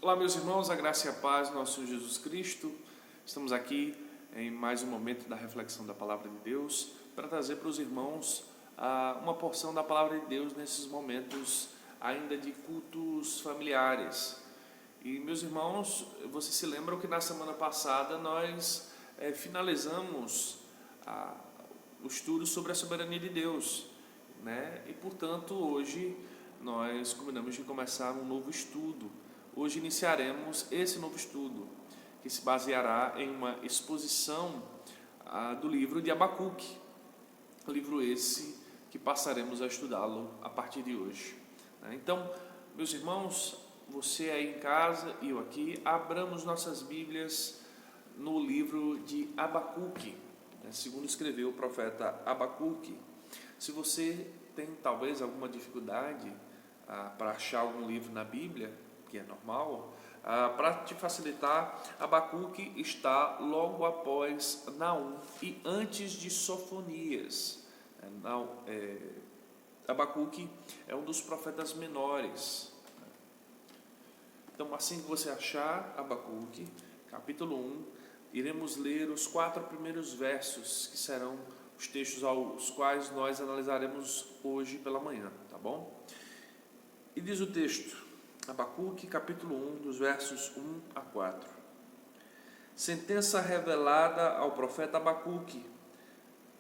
Olá, meus irmãos, a graça e a paz do nosso Senhor Jesus Cristo. Estamos aqui em mais um momento da reflexão da Palavra de Deus para trazer para os irmãos uma porção da Palavra de Deus nesses momentos ainda de cultos familiares. E, meus irmãos, vocês se lembram que na semana passada nós finalizamos o estudo sobre a soberania de Deus, né? E, portanto, hoje nós combinamos de começar um novo estudo. Hoje iniciaremos esse novo estudo, que se baseará em uma exposição do livro de Abacuque, livro esse que passaremos a estudá-lo a partir de hoje. Então, meus irmãos, você aí em casa e eu aqui, abramos nossas Bíblias no livro de Abacuque, segundo escreveu o profeta Abacuque. Se você tem talvez alguma dificuldade para achar algum livro na Bíblia, que é normal, para te facilitar, Abacuque está logo após Naum e antes de Sofonias. Abacuque é um dos profetas menores. Então, assim que você achar Abacuque, capítulo 1, iremos ler os 4 primeiros versos, que serão os textos aos quais nós analisaremos hoje pela manhã, tá bom? E diz o texto, Abacuque, capítulo 1, dos versos 1 a 4. Sentença revelada ao profeta Abacuque.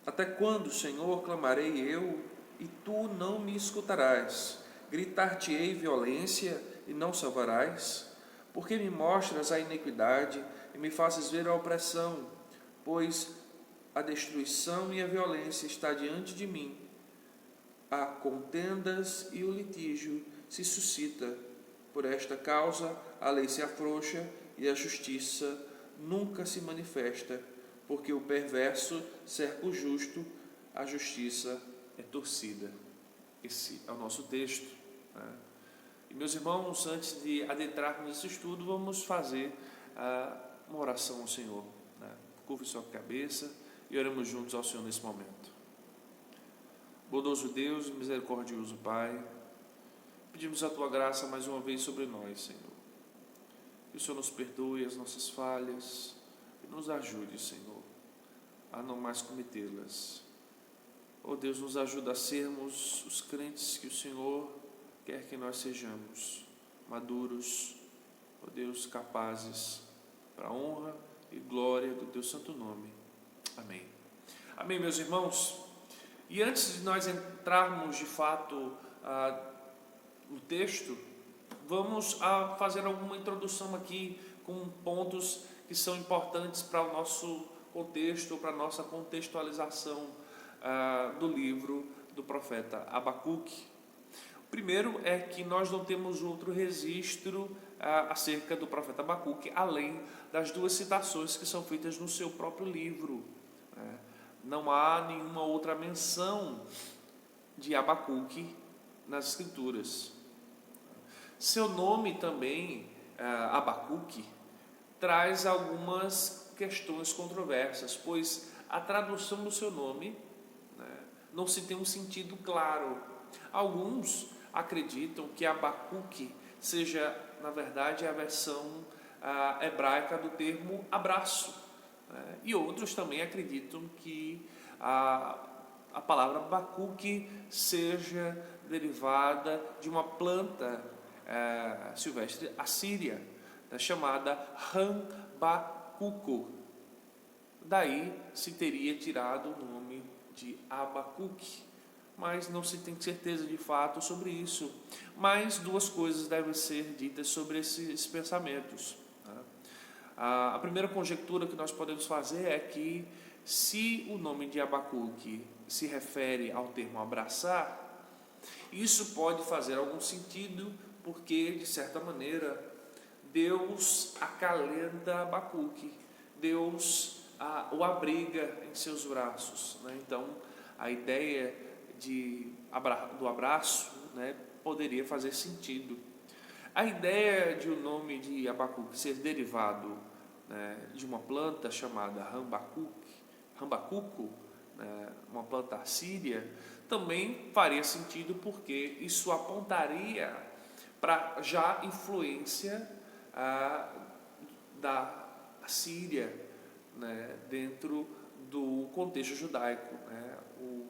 Até quando, Senhor, clamarei eu, e tu não me escutarás? Gritar-te-ei violência, e não salvarás? Porque me mostras a iniquidade, e me fazes ver a opressão? Pois a destruição e a violência está diante de mim. Há contendas e o litígio se suscita. Por esta causa, a lei se afrouxa e a justiça nunca se manifesta, porque o perverso cerca o justo, a justiça é torcida. Esse é o nosso texto, né? E, meus irmãos, antes de adentrarmos nesse estudo, vamos fazer uma oração ao Senhor, né? Curve sua cabeça e oremos juntos ao Senhor nesse momento. Bondoso Deus e misericordioso Pai, pedimos a Tua graça mais uma vez sobre nós, Senhor. Que o Senhor nos perdoe as nossas falhas e nos ajude, Senhor, a não mais cometê-las. Oh Deus, nos ajuda a sermos os crentes que o Senhor quer que nós sejamos, maduros, oh Deus, capazes para a honra e glória do Teu santo nome. Amém. Amém, meus irmãos. E antes de nós entrarmos de fato no texto, vamos fazer alguma introdução aqui com pontos que são importantes para o nosso contexto, para a nossa contextualização do livro do profeta Abacuque. O primeiro é que nós não temos outro registro acerca do profeta Abacuque, além das 2 citações que são feitas no seu próprio livro. Não há nenhuma outra menção de Abacuque nas Escrituras. Seu nome também, Abacuque, traz algumas questões controversas, pois a tradução do seu nome, não se tem um sentido claro. Alguns acreditam que Abacuque seja, na verdade, a versão hebraica do termo abraço. E outros também acreditam que a palavra Abacuque seja derivada de uma planta silvestre assíria, chamada Rambacuco. Daí se teria tirado o nome de Abacuque, mas não se tem certeza de fato sobre isso. Mas 2 coisas devem ser ditas sobre esses pensamentos. A primeira conjectura que nós podemos fazer é que, se o nome de Abacuque se refere ao termo abraçar, isso pode fazer algum sentido, porque, de certa maneira, Deus acalenta Abacuque, Deus o abriga em seus braços, né? Então, a ideia do abraço, né, poderia fazer sentido. A ideia de o nome de Abacuque ser derivado, de uma planta chamada Rambacuco, uma planta assíria, também faria sentido, porque isso apontaria para já influência da Síria, né, dentro do contexto judaico, né? O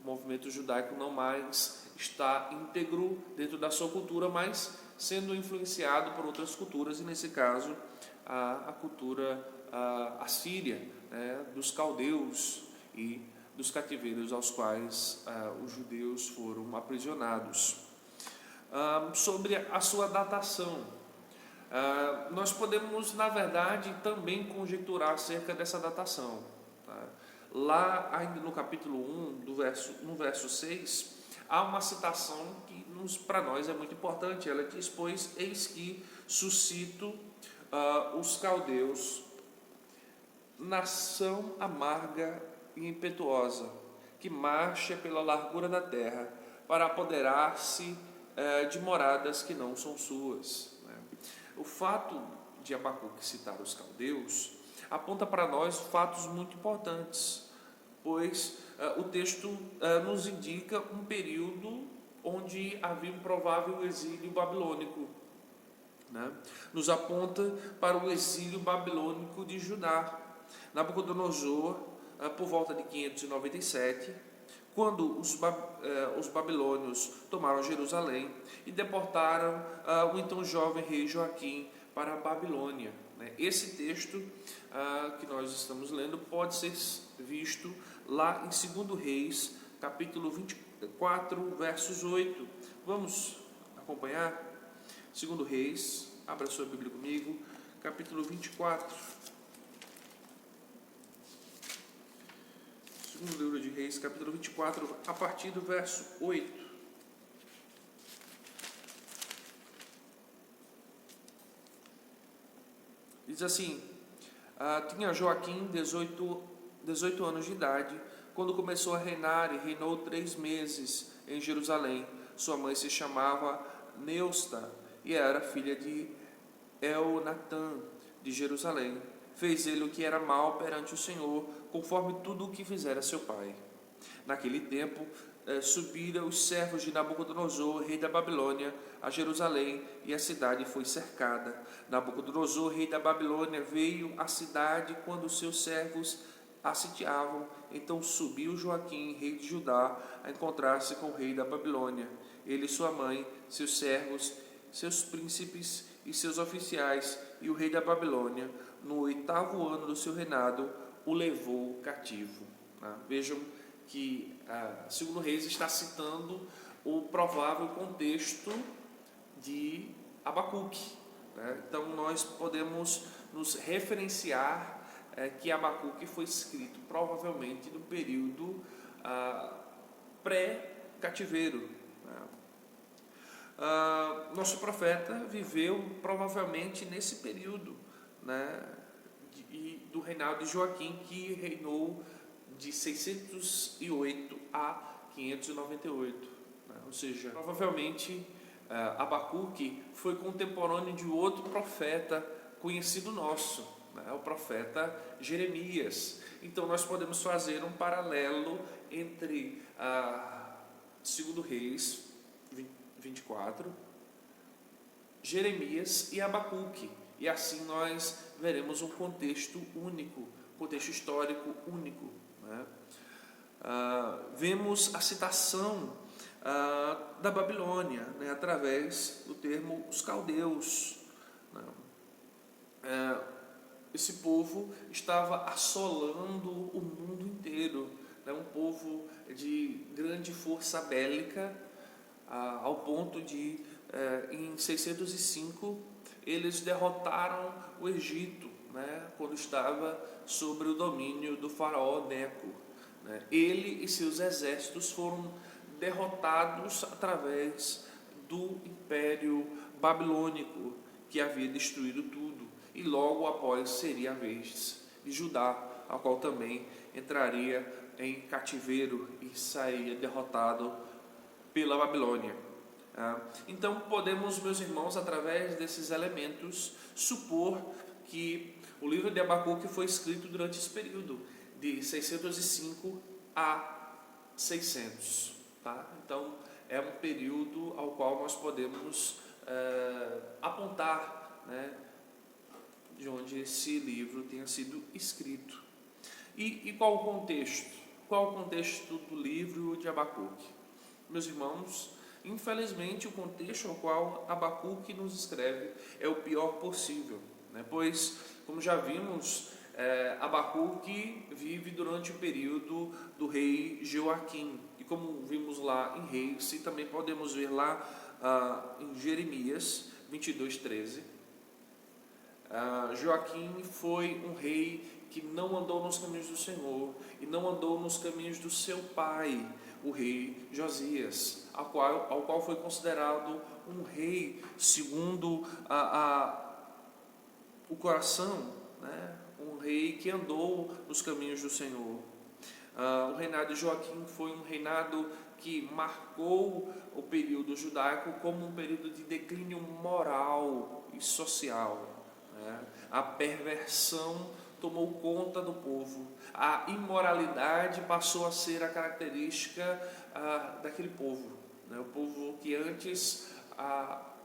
movimento judaico não mais está íntegro dentro da sua cultura, mas sendo influenciado por outras culturas, e nesse caso a cultura assíria, né, dos caldeus e dos cativeiros aos quais os judeus foram aprisionados. Sobre a sua datação, nós podemos, na verdade, também conjecturar acerca dessa datação. Tá? Lá, ainda no capítulo 1, no verso 6, há uma citação que para nós é muito importante. Ela diz: pois eis que suscito os caldeus, nação amarga e impetuosa, que marcha pela largura da terra, para apoderar-se de moradas que não são suas. Né? O fato de Abacuque citar os caldeus aponta para nós fatos muito importantes, pois o texto nos indica um período onde havia um provável exílio babilônico, né? Nos aponta para o exílio babilônico de Judá. Nabucodonosor, por volta de 597, quando os babilônios tomaram Jerusalém e deportaram o então jovem rei Joaquim para a Babilônia. Né? Esse texto que nós estamos lendo pode ser visto lá em 2 Reis, capítulo 24, versos 8. Vamos acompanhar? 2 Reis, abra sua Bíblia comigo, capítulo 24. Segundo livro de Reis, capítulo 24, a partir do verso 8. Diz assim: tinha Joaquim 18 anos de idade, quando começou a reinar, e reinou 3 meses em Jerusalém. Sua mãe se chamava Neusta, e era filha de Elnatã, de Jerusalém. Fez ele o que era mal perante o Senhor, conforme tudo o que fizera seu pai. Naquele tempo, subiram os servos de Nabucodonosor, rei da Babilônia, a Jerusalém, e a cidade foi cercada. Nabucodonosor, rei da Babilônia, veio à cidade quando seus servos a sitiavam. Então subiu Joaquim, rei de Judá, a encontrar-se com o rei da Babilônia. Ele e sua mãe, seus servos, seus príncipes e seus oficiais, e o rei da Babilônia, no 8º ano do seu reinado, o levou cativo. Vejam que segundo Reis está citando o provável contexto de Abacuque. Né? Então nós podemos nos referenciar que Abacuque foi escrito provavelmente no período pré-cativeiro. Nosso profeta viveu provavelmente nesse período, né, do reinado de Joaquim, que reinou de 608 a 598, né? Ou seja, provavelmente Abacuque foi contemporâneo de outro profeta conhecido nosso, né, o profeta Jeremias. Então nós podemos fazer um paralelo entre 2 Reis 24, Jeremias e Abacuque, e assim nós veremos um contexto único, contexto histórico único, né? Vemos a citação da Babilônia, né, através do termo os caldeus, né? Esse povo estava assolando o mundo inteiro, né? Um povo de grande força bélica, ao ponto de, em 605, eles derrotaram o Egito, né, quando estava sobre o domínio do faraó Neco. Né. Ele e seus exércitos foram derrotados através do Império Babilônico, que havia destruído tudo, e logo após seria a vez de Judá, ao qual também entraria em cativeiro e sairia derrotado pela Babilônia. Então podemos, meus irmãos, através desses elementos, supor que o livro de Abacuque foi escrito durante esse período, de 605 a 600. Tá? Então é um período ao qual nós podemos apontar né, de onde esse livro tenha sido escrito. E qual o contexto? Qual o contexto do livro de Abacuque? Meus irmãos, infelizmente o contexto ao qual Abacuque nos escreve é o pior possível, né? Pois, como já vimos, Abacuque vive durante o período do rei Joaquim, e como vimos lá em Reis, e também podemos ver lá em Jeremias 22:13, Joaquim foi um rei que não andou nos caminhos do Senhor e não andou nos caminhos do seu pai, o rei Josias, ao qual foi considerado um rei segundo o coração, né? Um rei que andou nos caminhos do Senhor. O reinado de Joaquim foi um reinado que marcou o período judaico como um período de declínio moral e social, né? A perversão tomou conta do povo, a imoralidade passou a ser a característica daquele povo, né? O povo que antes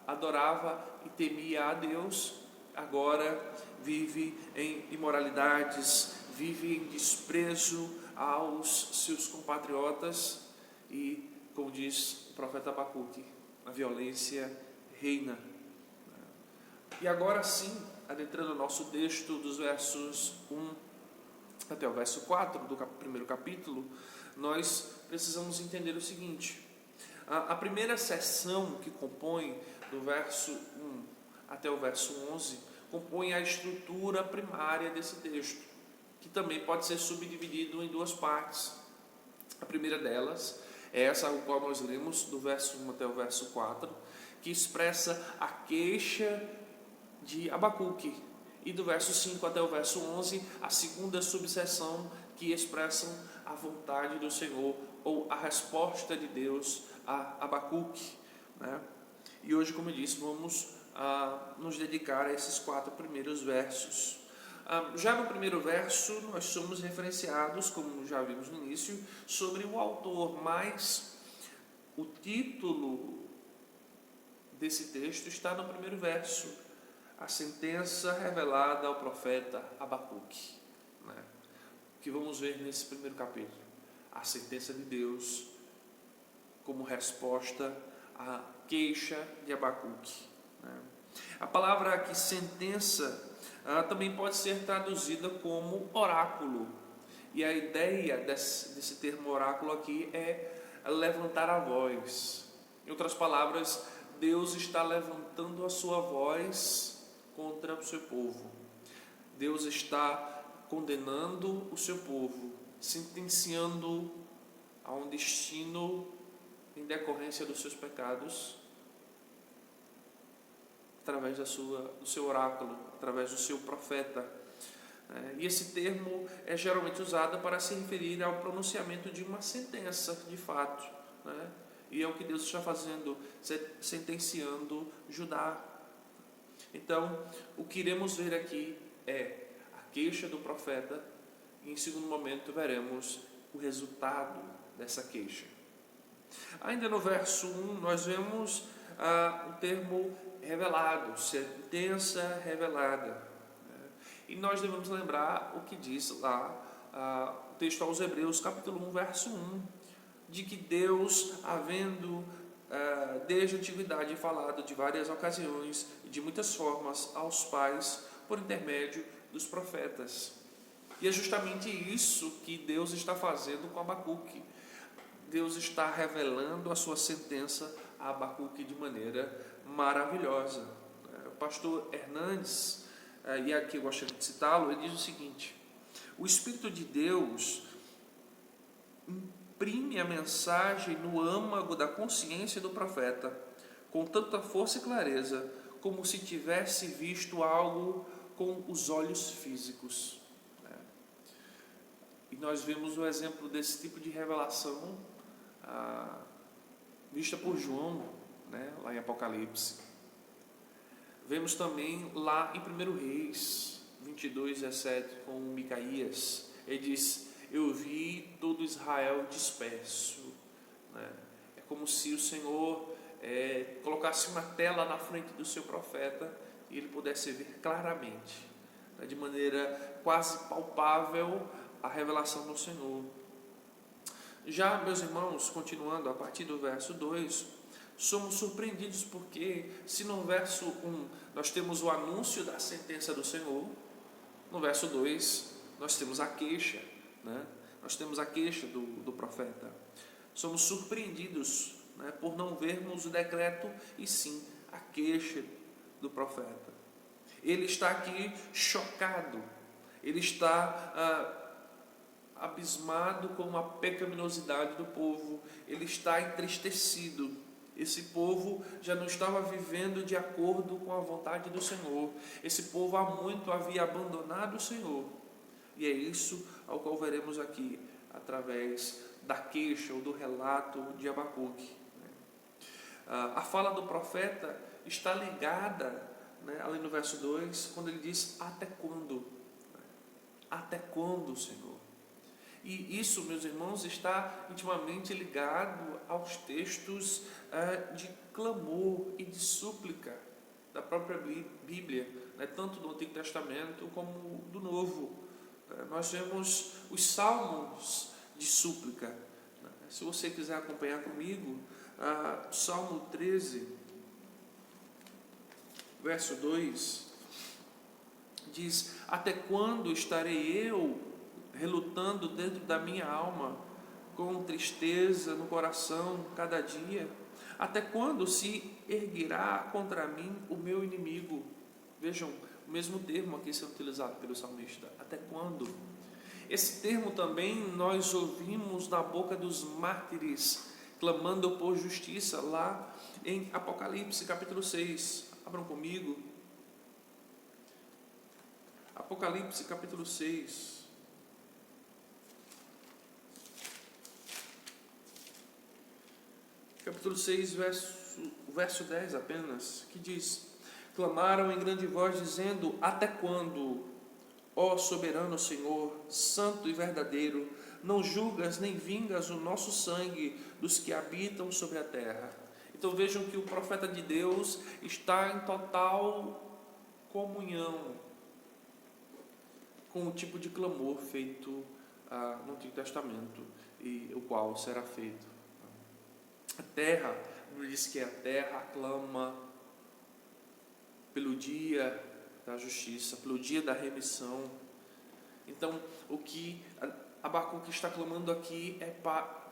adorava e temia a Deus, agora vive em imoralidades, vive em desprezo aos seus compatriotas e, como diz o profeta Abacuque, a violência reina. E agora sim, adentrando o nosso texto dos versos 1 até o verso 4 do primeiro capítulo, nós precisamos entender o seguinte: a primeira seção que compõe do verso 1 até o verso 11 compõe a estrutura primária desse texto, que também pode ser subdividido em duas partes. A primeira delas é essa a qual nós lemos, do verso 1 até o verso 4, que expressa a queixa de Abacuque, e do verso 5 até o verso 11, a segunda subseção, que expressam a vontade do Senhor, ou a resposta de Deus a Abacuque, né? E hoje, como eu disse, vamos nos dedicar a esses 4 primeiros versos. Já no primeiro verso, nós somos referenciados, como já vimos no início, sobre o autor, mas o título desse texto está no primeiro verso: a sentença revelada ao profeta Abacuque, né? O que vamos ver nesse primeiro capítulo? A sentença de Deus como resposta à queixa de Abacuque, né? A palavra aqui, sentença, também pode ser traduzida como oráculo, e a ideia desse termo oráculo aqui é levantar a voz. Em outras palavras, Deus está levantando a sua voz contra o seu povo. Deus está condenando o seu povo, sentenciando a um destino em decorrência dos seus pecados, através do seu oráculo, através do seu profeta. E esse termo é geralmente usado para se referir ao pronunciamento de uma sentença, de fato, né? E é o que Deus está fazendo, sentenciando Judá. Então, o que iremos ver aqui é a queixa do profeta, e em segundo momento veremos o resultado dessa queixa. Ainda no verso 1, nós vemos o termo revelado, sentença revelada. E nós devemos lembrar o que diz lá o texto aos Hebreus, capítulo 1, verso 1, de que Deus, havendo desde a antiguidade falado de várias ocasiões e de muitas formas aos pais por intermédio dos profetas. E é justamente isso que Deus está fazendo com Abacuque. Deus está revelando a sua sentença a Abacuque de maneira maravilhosa. O pastor Hernandes, e aqui eu gostaria de citá-lo, ele diz o seguinte: o Espírito de Deus imprime a mensagem no âmago da consciência do profeta, com tanta força e clareza, como se tivesse visto algo com os olhos físicos. E nós vemos o exemplo desse tipo de revelação vista por João, né, lá em Apocalipse. Vemos também lá em 1 Reis 22:17, com Micaías. Ele diz: eu vi todo Israel disperso, né? É como se o Senhor colocasse uma tela na frente do seu profeta, e e ele pudesse ver claramente, né, de maneira quase palpável, a revelação do Senhor. Já, meus irmãos, continuando a partir do verso 2, somos surpreendidos porque, se no verso 1 nós temos o anúncio da sentença do Senhor, no verso 2 nós temos a queixa, né? Nós temos a queixa do profeta. Somos surpreendidos, né, por não vermos o decreto e sim a queixa do profeta. Ele está aqui chocado, ele está abismado com a pecaminosidade do povo, ele está entristecido. Esse povo já não estava vivendo de acordo com a vontade do Senhor. Esse povo há muito havia abandonado o Senhor. E é isso ao qual veremos aqui, através da queixa ou do relato de Abacuque. A fala do profeta está ligada, né, ali no verso 2, quando ele diz: até quando? Até quando, Senhor? E isso, meus irmãos, está intimamente ligado aos textos de clamor e de súplica da própria Bíblia, né, tanto do Antigo Testamento como do Novo. Nós vemos os salmos de súplica. Se você quiser acompanhar comigo, Salmo 13, verso 2, diz: até quando estarei eu relutando dentro da minha alma, com tristeza no coração cada dia? Até quando se erguerá contra mim o meu inimigo? Vejam, o mesmo termo aqui sendo utilizado pelo salmista: até quando? Esse termo também nós ouvimos na boca dos mártires, clamando por justiça, lá em Apocalipse capítulo 6. Abram comigo. Apocalipse capítulo 6. Capítulo 6, verso 10 apenas, que diz: clamaram em grande voz, dizendo: até quando, ó soberano Senhor, santo e verdadeiro, não julgas nem vingas o nosso sangue dos que habitam sobre a terra? Então vejam que o profeta de Deus está em total comunhão com o tipo de clamor feito no Antigo Testamento, e o qual será feito. A terra, diz que a terra clama pelo dia da justiça, pelo dia da remissão. Então, o que Abacuque está clamando aqui é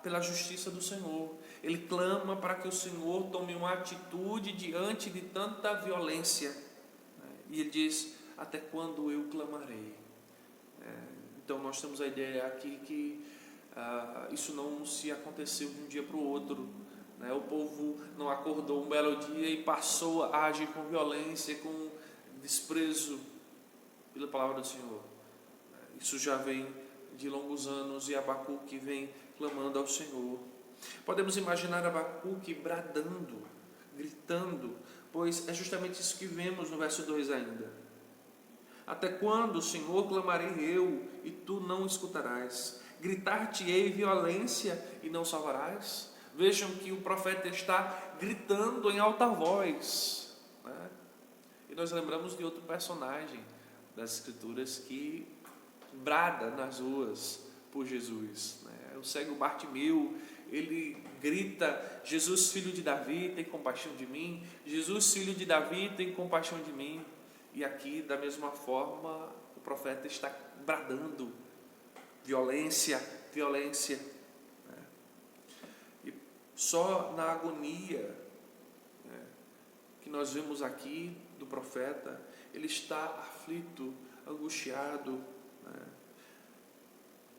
pela justiça do Senhor. Ele clama para que o Senhor tome uma atitude diante de tanta violência. E ele diz: até quando eu clamarei? Então, nós temos a ideia aqui que isso não se aconteceu de um dia para o outro. O povo não acordou um belo dia e passou a agir com violência, com desprezo pela palavra do Senhor. Isso já vem de longos anos e Abacuque vem clamando ao Senhor. Podemos imaginar Abacuque bradando, gritando, pois é justamente isso que vemos no verso 2 ainda. Até quando, Senhor, clamarei eu e tu não escutarás? Gritar-te-ei violência e não salvarás? Vejam que o profeta está gritando em alta voz, né? E nós lembramos de outro personagem das Escrituras que brada nas ruas por Jesus, né? O cego Bartimeu, ele grita: Jesus, filho de Davi, tem compaixão de mim. Jesus, filho de Davi, tem compaixão de mim. E aqui, da mesma forma, o profeta está bradando: violência, violência. E só na agonia, que nós vemos aqui do profeta, ele está aflito, angustiado,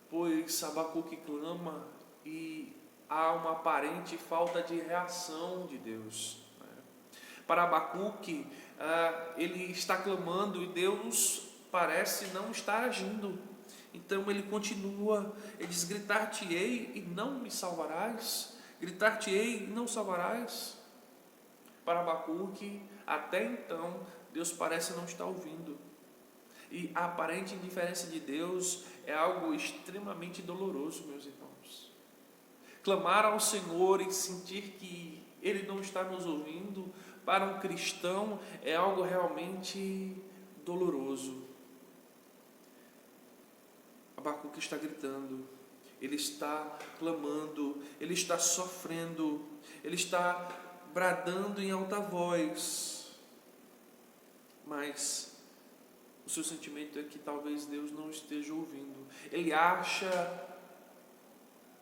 pois Abacuque clama e há uma aparente falta de reação de Deus. Para Abacuque, ele está clamando e Deus parece não estar agindo. Então ele continua, ele diz: gritar-te-ei e não me salvarás? Gritar-te-ei e não salvarás? Para Abacuque, até então, Deus parece não estar ouvindo. E a aparente indiferença de Deus é algo extremamente doloroso, meus irmãos. Clamar ao Senhor e sentir que Ele não está nos ouvindo para um cristão é algo realmente doloroso. Abacuque está gritando, ele está clamando, ele está sofrendo, ele está bradando em alta voz, mas o seu sentimento é que talvez Deus não esteja ouvindo. Ele acha,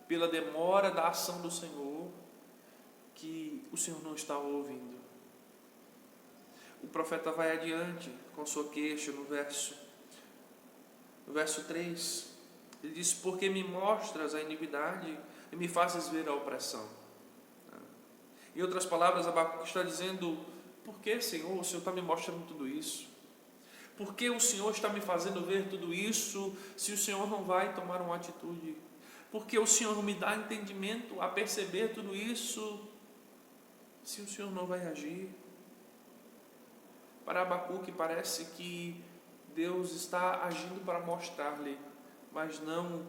pela demora da ação do Senhor, que o Senhor não está ouvindo. O profeta vai adiante com sua queixa no verso 3. Ele diz: porque me mostras a iniquidade e me fazes ver a opressão. Em outras palavras, Abacuque está dizendo: por que, Senhor, o Senhor está me mostrando tudo isso? Por que o Senhor está me fazendo ver tudo isso, se o Senhor não vai tomar uma atitude? Por que o Senhor não me dá entendimento a perceber tudo isso, se o Senhor não vai agir? Para Abacuque parece que Deus está agindo para mostrar-lhe, mas não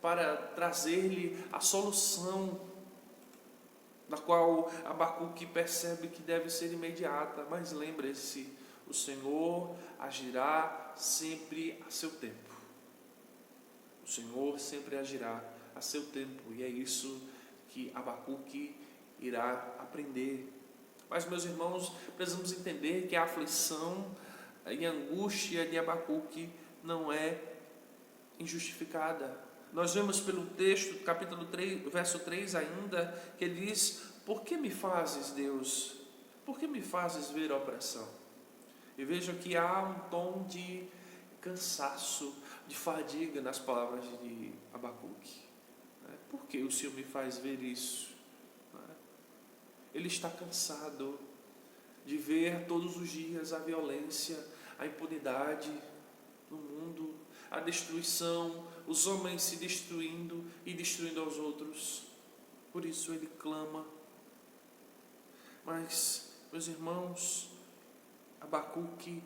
para trazer-lhe a solução, da qual Abacuque percebe que deve ser imediata. Mas lembre-se, o Senhor agirá sempre a seu tempo. O Senhor sempre agirá a seu tempo, e é isso que Abacuque irá aprender. Mas, meus irmãos, precisamos entender que a aflição e a angústia de Abacuque não é injustificada. Nós vemos pelo texto, capítulo 3, verso 3 ainda, que ele diz: por que me fazes, Deus? Por que me fazes ver a opressão? E vejo que há um tom de cansaço, de fadiga nas palavras de Abacuque. Por que o Senhor me faz ver isso? Ele está cansado de ver todos os dias a violência, a impunidade no mundo, a destruição, os homens se destruindo e destruindo aos outros. Por isso ele clama. Mas, meus irmãos, Abacuque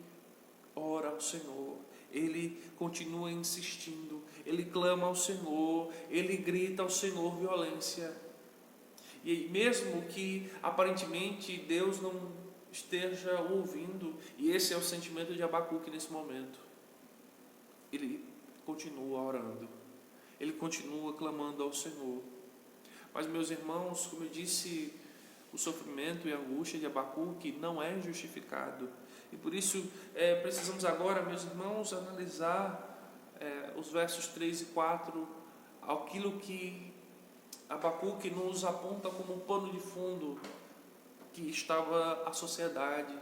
ora ao Senhor, ele continua insistindo, ele clama ao Senhor, ele grita ao Senhor violência. E mesmo que aparentemente Deus não esteja ouvindo, e esse é o sentimento de Abacuque nesse momento, ele continua orando, ele continua clamando ao Senhor. Mas, meus irmãos, como eu disse, o sofrimento e a angústia de Abacuque não é justificado, e por isso precisamos agora, meus irmãos, analisar os versos 3 e 4, aquilo que Abacuque nos aponta como um pano de fundo que estava a sociedade.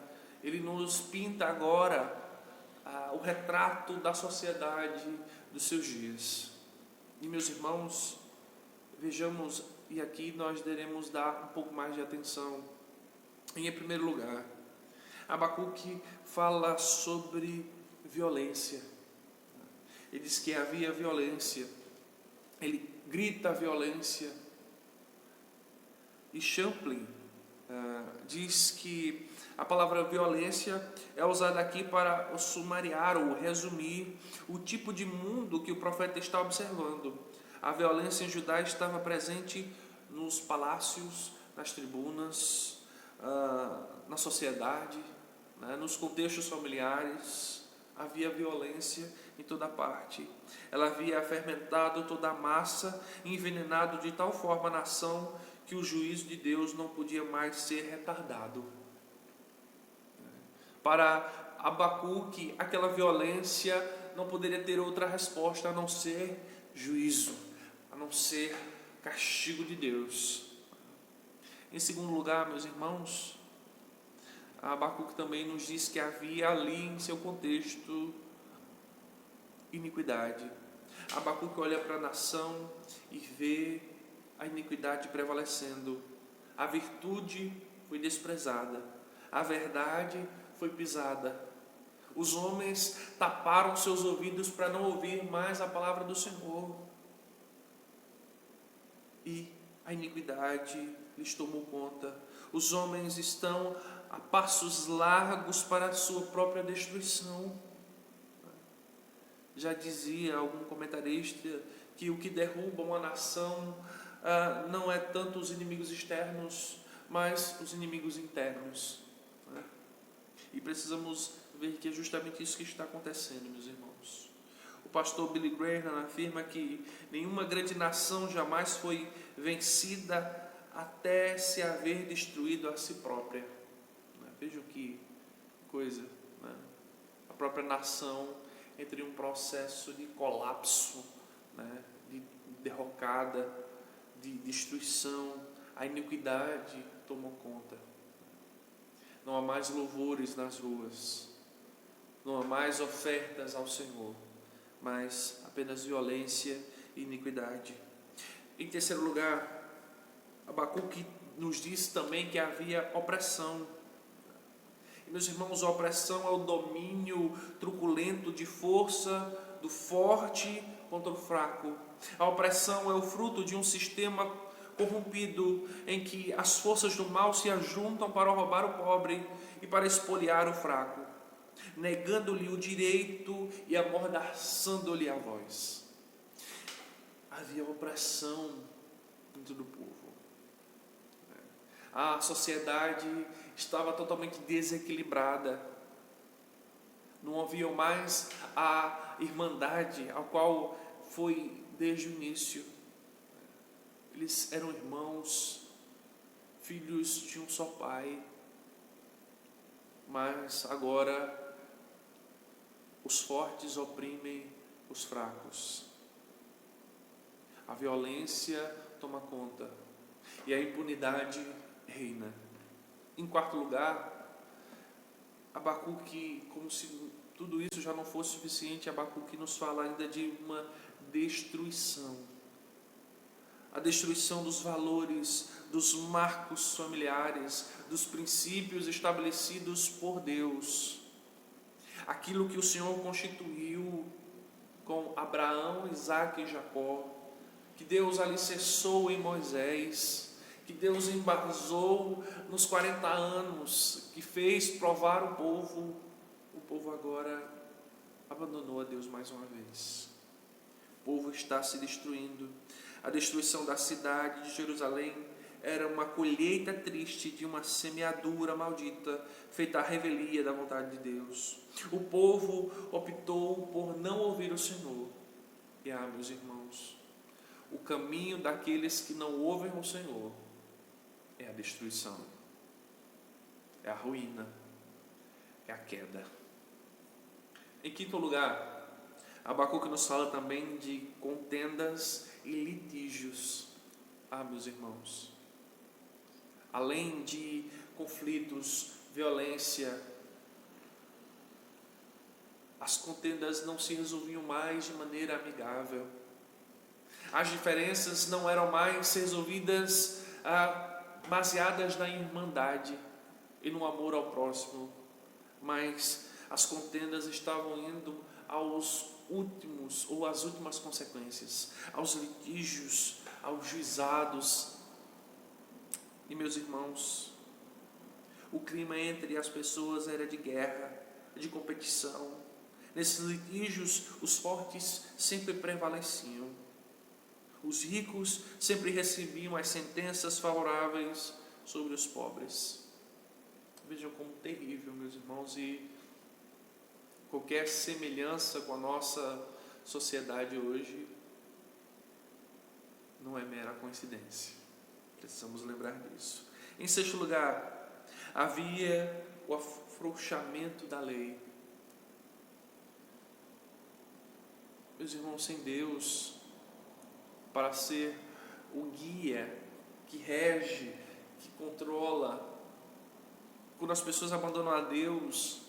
Ele nos pinta agora o retrato da sociedade dos seus dias. E, meus irmãos, vejamos, e aqui nós devemos dar um pouco mais de atenção. Em primeiro lugar, Abacuque fala sobre violência. Ele diz que havia violência, ele grita a violência. E Champlin diz que a palavra violência é usada aqui para sumariar ou resumir o tipo de mundo que o profeta está observando. A violência em Judá estava presente nos palácios, nas tribunas, na sociedade, nos contextos familiares. Havia violência em toda parte. Ela havia fermentado toda a massa, envenenado de tal forma a nação que o juízo de Deus não podia mais ser retardado. Para Abacuque, aquela violência não poderia ter outra resposta a não ser juízo, a não ser castigo de Deus. Em segundo lugar, meus irmãos, Abacuque também nos diz que havia ali em seu contexto iniquidade. Abacuque olha para a nação e vê a iniquidade prevalecendo. A virtude foi desprezada, a verdade foi pisada. Os homens taparam seus ouvidos para não ouvir mais a palavra do Senhor. E a iniquidade lhes tomou conta. Os homens estão a passos largos para a sua própria destruição. Já dizia algum comentarista que o que derruba uma nação não é tanto os inimigos externos, mas os inimigos internos, né? E precisamos ver que é justamente isso que está acontecendo, meus irmãos. O pastor Billy Graham afirma que nenhuma grande nação jamais foi vencida até se haver destruído a si própria, né? Vejam que coisa, né? A própria nação entra em um processo de colapso, né? De derrocada, de destruição. A iniquidade tomou conta. Não há mais louvores nas ruas, não há mais ofertas ao Senhor, mas apenas violência e iniquidade. Em terceiro lugar, Abacuque nos diz também que havia opressão. E, meus irmãos, a opressão é o domínio truculento de força do forte contra o fraco. A opressão é o fruto de um sistema corrompido em que as forças do mal se ajuntam para roubar o pobre e para espoliar o fraco, negando-lhe o direito e amordaçando-lhe a voz. Havia opressão dentro do povo. A sociedade estava totalmente desequilibrada. Não havia mais a irmandade ao qual foi desde o início. Eles eram irmãos, filhos de um só pai, mas agora os fortes oprimem os fracos. A violência toma conta e a impunidade reina. Em quarto lugar, Abacuque, como se tudo isso já não fosse suficiente, Abacuque nos fala ainda de uma destruição. A destruição dos valores, dos marcos familiares, dos princípios estabelecidos por Deus. Aquilo que o Senhor constituiu com Abraão, Isaque e Jacó, que Deus alicerçou em Moisés, que Deus embasou nos 40 anos, que fez provar o povo agora abandonou a Deus mais uma vez. O povo está se destruindo. A destruição da cidade de Jerusalém era uma colheita triste de uma semeadura maldita, feita à revelia da vontade de Deus. O povo optou por não ouvir o Senhor. E meus irmãos, o caminho daqueles que não ouvem o Senhor é a destruição, é a ruína, é a queda. Em quinto lugar, Abacuque nos fala também de contendas e litígios. Meus irmãos, além de conflitos, violência, as contendas não se resolviam mais de maneira amigável. As diferenças não eram mais resolvidas baseadas na irmandade e no amor ao próximo, mas as contendas estavam indo aos últimos ou às últimas consequências, aos litígios, aos juizados. E, meus irmãos, o clima entre as pessoas era de guerra, de competição. Nesses litígios, os fortes sempre prevaleciam. Os ricos sempre recebiam as sentenças favoráveis sobre os pobres. Vejam como terrível, meus irmãos, e qualquer semelhança com a nossa sociedade hoje não é mera coincidência. Precisamos lembrar disso. Em sexto lugar, havia o afrouxamento da lei. Meus irmãos, sem Deus, para ser o guia que rege, que controla, quando as pessoas abandonam a Deus,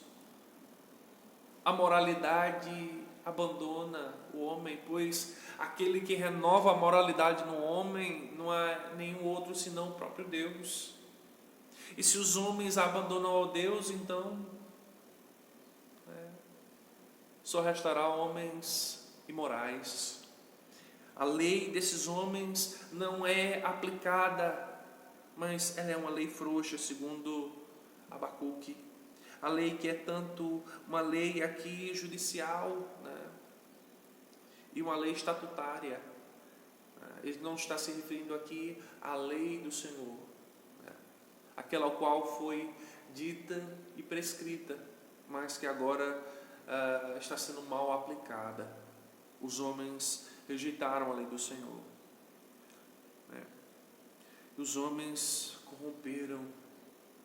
a moralidade abandona o homem, pois aquele que renova a moralidade no homem não é nenhum outro senão o próprio Deus. E se os homens abandonam a Deus, então só restará homens imorais. A lei desses homens não é aplicada, mas ela é uma lei frouxa, segundo Abacuque. A lei que é tanto uma lei aqui judicial, e uma lei estatutária. Ele não está se referindo aqui à lei do Senhor, né? Aquela qual foi dita e prescrita, mas que agora está sendo mal aplicada. Os homens rejeitaram a lei do Senhor, né? Os homens corromperam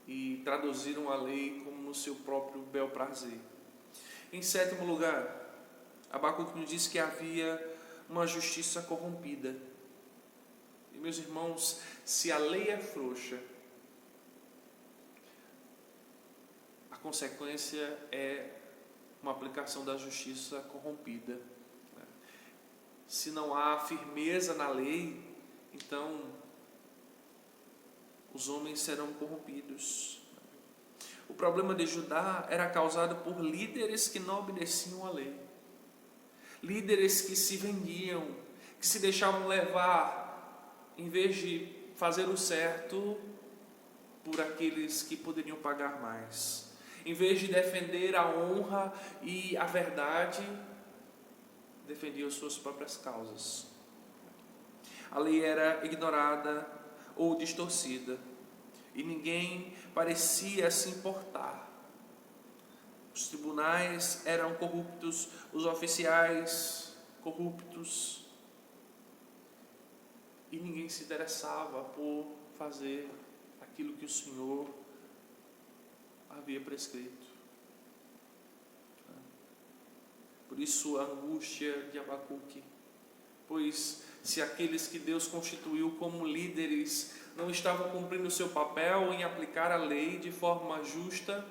e traduziram a lei como no seu próprio bel prazer. Em sétimo lugar, Abacuque nos diz que havia uma justiça corrompida. E, meus irmãos, se a lei é frouxa, a consequência é uma aplicação da justiça corrompida. Se não há firmeza na lei, então os homens serão corrompidos. O problema de Judá era causado por líderes que não obedeciam à lei. Líderes que se vendiam, que se deixavam levar, em vez de fazer o certo, por aqueles que poderiam pagar mais. Em vez de defender a honra e a verdade, defendiam suas próprias causas. A lei era ignorada ou distorcida, e ninguém parecia se importar. Os tribunais eram corruptos, os oficiais corruptos, e ninguém se interessava por fazer aquilo que o Senhor havia prescrito. Por isso a angústia de Abacuque, pois se aqueles que Deus constituiu como líderes não estavam cumprindo o seu papel em aplicar a lei de forma justa,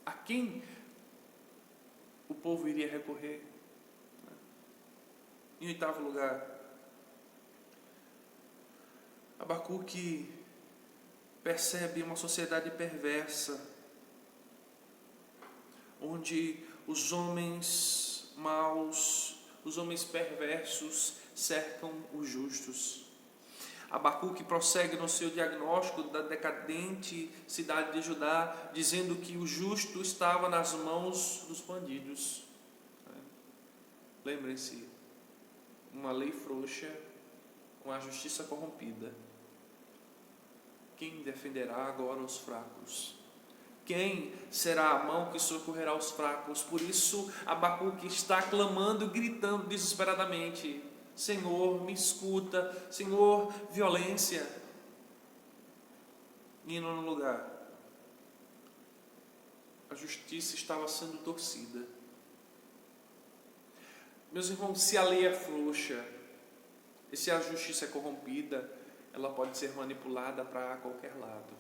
a quem o povo iria recorrer? Em oitavo lugar, Abacuque percebe uma sociedade perversa, onde os homens maus, os homens perversos cercam os justos. Abacuque prossegue no seu diagnóstico da decadente cidade de Judá, dizendo que o justo estava nas mãos dos bandidos. Lembrem-se, uma lei frouxa, uma justiça corrompida. Quem defenderá agora os fracos? Quem será a mão que socorrerá os fracos? Por isso Abacuque está clamando e gritando desesperadamente: Senhor, me escuta. Senhor, violência. E em nono lugar, a justiça estava sendo torcida. Meus irmãos, se a lei é frouxa e se a justiça é corrompida, ela pode ser manipulada para qualquer lado.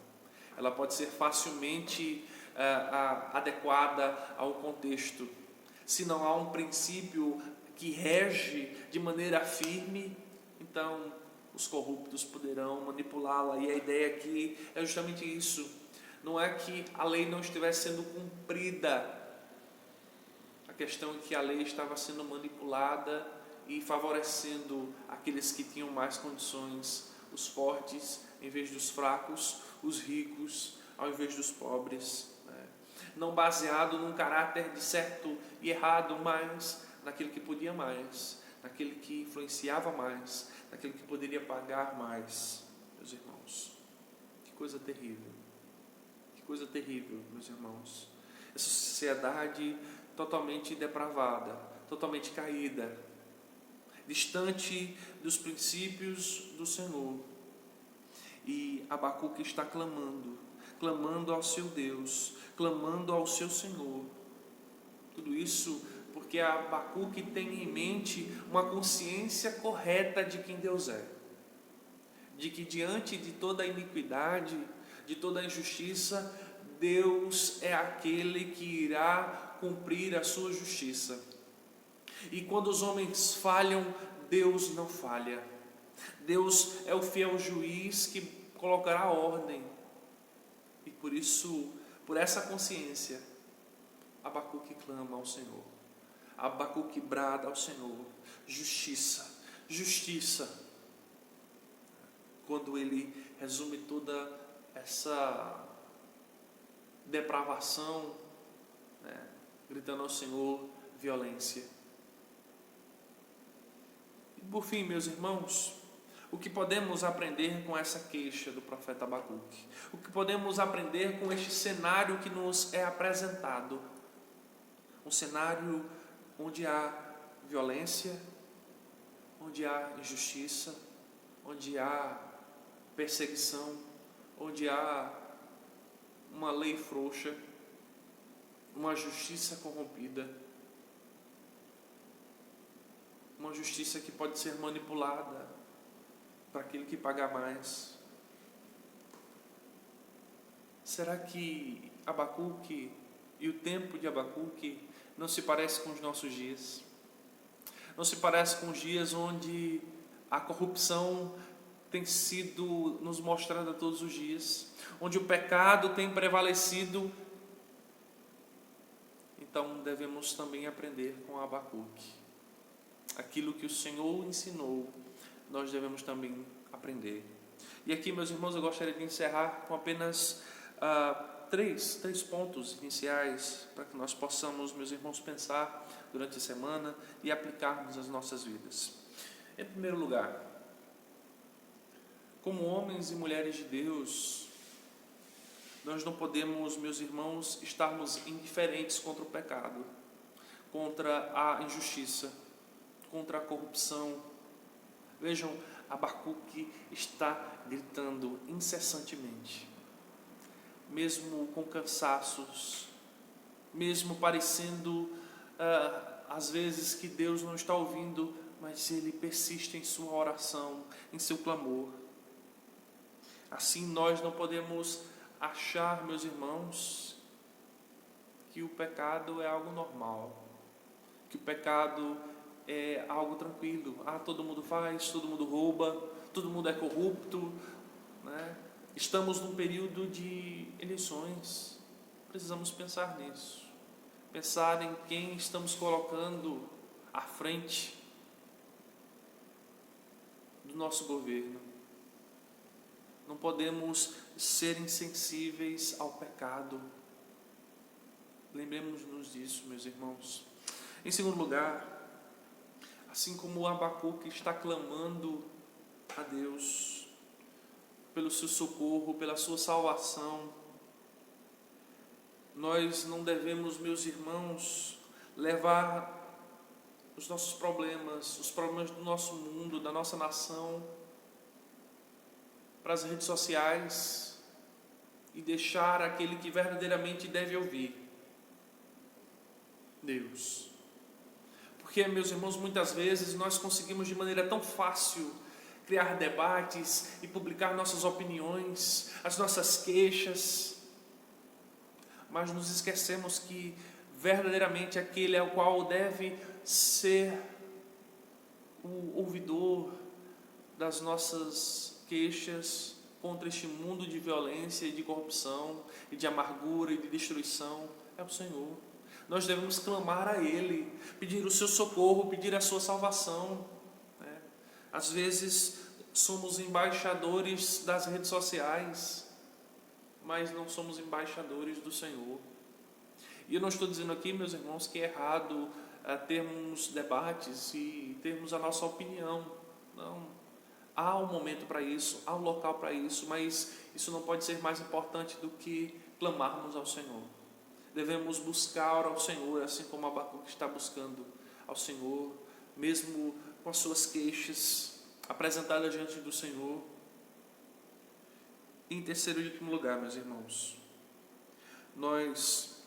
Ela pode ser facilmente adequada ao contexto. Se não há um princípio que rege de maneira firme, então os corruptos poderão manipulá-la. E a ideia aqui é justamente isso. Não é que a lei não estivesse sendo cumprida. A questão é que a lei estava sendo manipulada e favorecendo aqueles que tinham mais condições, os fortes em vez dos fracos, os ricos ao invés dos pobres, né? Não baseado num caráter de certo e errado, mas naquele que podia mais, naquele que influenciava mais, naquele que poderia pagar mais. Meus irmãos, que coisa terrível, meus irmãos. Essa sociedade totalmente depravada, totalmente caída, distante dos princípios do Senhor. E Abacuque está clamando ao seu Deus, clamando ao seu Senhor. Tudo isso porque Abacuque tem em mente uma consciência correta de quem Deus é, de que diante de toda a iniquidade, de toda a injustiça, Deus é aquele que irá cumprir a sua justiça. E quando os homens falham, Deus não falha. Deus é o fiel juiz que colocará ordem. E por isso, por essa consciência, Abacuque clama ao Senhor. Abacuque brada ao Senhor: justiça, justiça. Quando ele resume toda essa depravação, gritando ao Senhor: violência. Por fim, meus irmãos, o que podemos aprender com essa queixa do profeta Abacuque? O que podemos aprender com este cenário que nos é apresentado? Um cenário onde há violência, onde há injustiça, onde há perseguição, onde há uma lei frouxa, uma justiça corrompida, uma justiça que pode ser manipulada para aquele que pagar mais. Será que Abacuque e o tempo de Abacuque não se parece com os nossos dias? Não se parece com os dias onde a corrupção tem sido nos mostrada todos os dias, onde o pecado tem prevalecido? Então devemos também aprender com Abacuque. Aquilo que o Senhor ensinou, nós devemos também aprender. E aqui, meus irmãos, eu gostaria de encerrar com apenas três pontos iniciais para que nós possamos, meus irmãos, pensar durante a semana e aplicarmos as nossas vidas. Em primeiro lugar, como homens e mulheres de Deus, nós não podemos, meus irmãos, estarmos indiferentes contra o pecado, contra a injustiça, contra a corrupção. Vejam, Abacuque está gritando incessantemente, mesmo com cansaços, mesmo parecendo às vezes que Deus não está ouvindo, mas ele persiste em sua oração, em seu clamor. Assim nós não podemos achar, meus irmãos, que o pecado é algo normal, que o pecado é algo tranquilo. Todo mundo faz, todo mundo rouba, todo mundo é corrupto, né? Estamos num período de eleições, precisamos pensar nisso, pensar em quem estamos colocando à frente do nosso governo. Não podemos ser insensíveis ao pecado. Lembremos-nos disso, meus irmãos. Em segundo lugar, assim como o Abacuque está clamando a Deus pelo seu socorro, pela sua salvação, nós não devemos, meus irmãos, levar os nossos problemas, os problemas do nosso mundo, da nossa nação, para as redes sociais e deixar aquele que verdadeiramente deve ouvir: Deus. Porque, meus irmãos, muitas vezes nós conseguimos de maneira tão fácil criar debates e publicar nossas opiniões, as nossas queixas, mas nos esquecemos que verdadeiramente aquele é o qual deve ser o ouvidor das nossas queixas contra este mundo de violência e de corrupção e de amargura e de destruição, é o Senhor. Nós devemos clamar a Ele, pedir o seu socorro, pedir a sua salvação, né? Às vezes somos embaixadores das redes sociais, mas não somos embaixadores do Senhor. E eu não estou dizendo aqui, meus irmãos, que é errado termos debates e termos a nossa opinião. Não. Há um momento para isso, há um local para isso, mas isso não pode ser mais importante do que clamarmos ao Senhor. Devemos buscar ao Senhor, assim como Abacuque está buscando ao Senhor, mesmo com as suas queixas apresentadas diante do Senhor. E em terceiro e último lugar, meus irmãos, nós,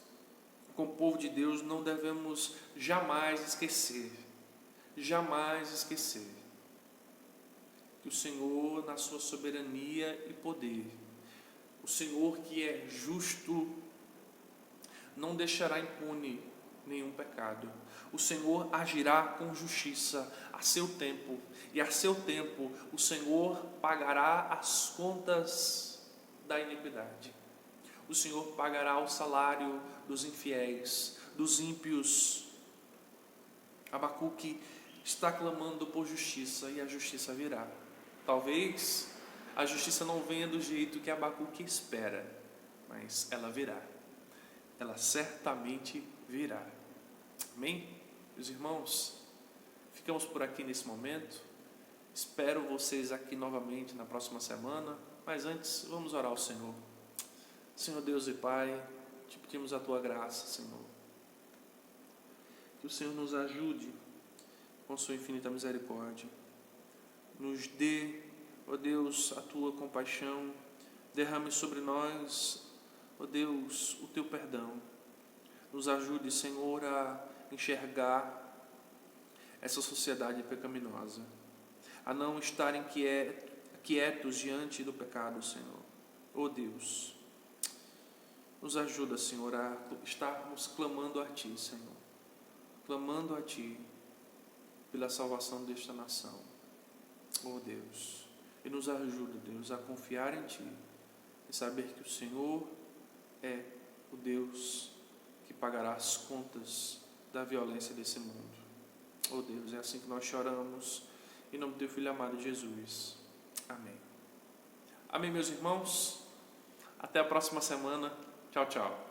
como povo de Deus, não devemos jamais esquecer que o Senhor, na sua soberania e poder, o Senhor que é justo, não deixará impune nenhum pecado. O Senhor agirá com justiça a seu tempo, e a seu tempo o Senhor pagará as contas da iniquidade. O Senhor pagará o salário dos infiéis, dos ímpios. Abacuque está clamando por justiça e a justiça virá. Talvez a justiça não venha do jeito que Abacuque espera, mas ela virá. Ela certamente virá. Amém? Meus irmãos, ficamos por aqui nesse momento. Espero vocês aqui novamente na próxima semana, mas antes vamos orar ao Senhor. Senhor Deus e Pai, te pedimos a Tua graça, Senhor. Que o Senhor nos ajude com Sua infinita misericórdia. Nos dê, ó Deus, a Tua compaixão. Derrame sobre nós, ó Deus, o Teu perdão. Nos ajude, Senhor, a enxergar essa sociedade pecaminosa, a não estarem quietos diante do pecado, Senhor. Ó Deus, nos ajuda, Senhor, a estarmos clamando a Ti, Senhor. Clamando a Ti pela salvação desta nação. Ó Deus, e nos ajuda, Deus, a confiar em Ti e saber que o Senhor é o Deus que pagará as contas da violência desse mundo. Oh Deus, é assim que nós choramos, em nome do Teu Filho amado Jesus. Amém. Amém, meus irmãos. Até a próxima semana. Tchau, tchau.